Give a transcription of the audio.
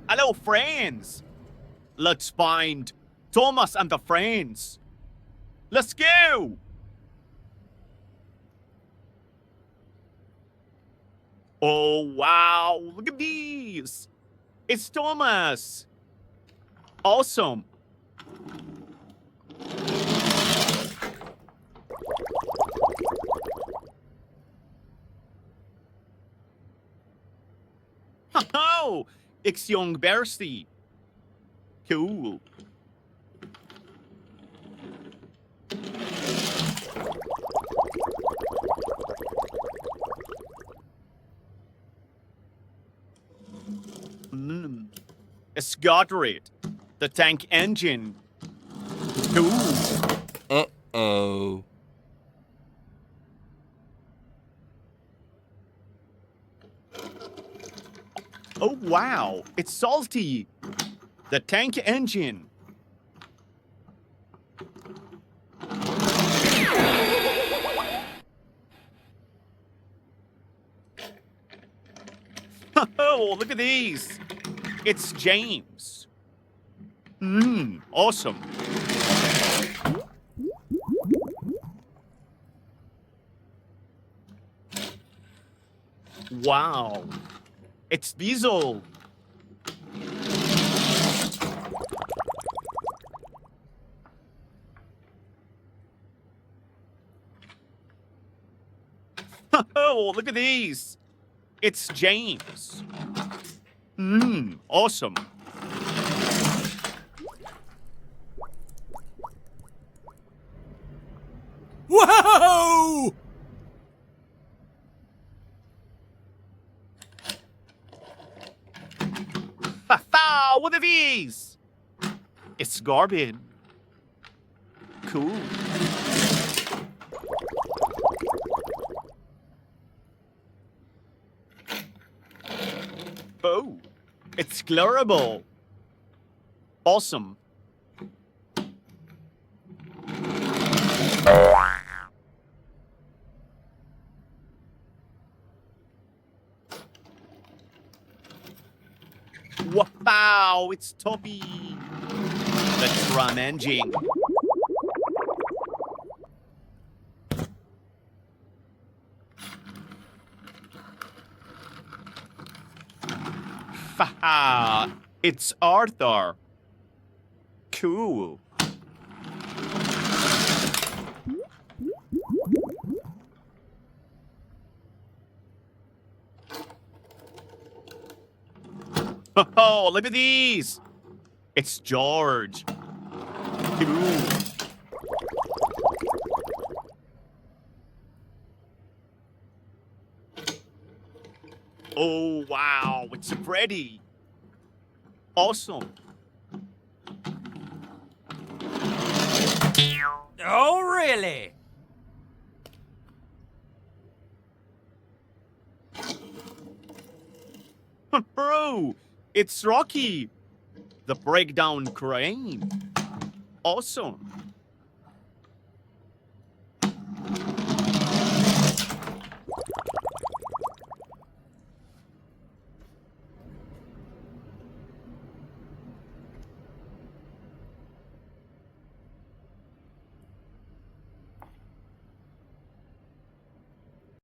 Hello, friends. Let's find Thomas and the friends. Let's go. Oh, wow. Look at these. It's Thomas. Awesome. Oh, it's young Bersty. Cool. It's Godred, the tank engine. Cool. Uh-oh. Oh, wow. It's Salty, the tank engine. Oh, look at these. It's James. Awesome. Wow. It's Diesel. Oh, look at these. It's James. Awesome. Whoa! Ha-ha! What are these? It's Garbin. Cool. Oh, it's Glorable. Awesome. Wow, it's Toby. The drum engine. Haha, it's Arthur. Cool. Oh, look at these. It's George. Cool. Oh, wow, it's Freddy. Awesome. Oh, really? Bro, it's Rocky. The breakdown crane. Awesome.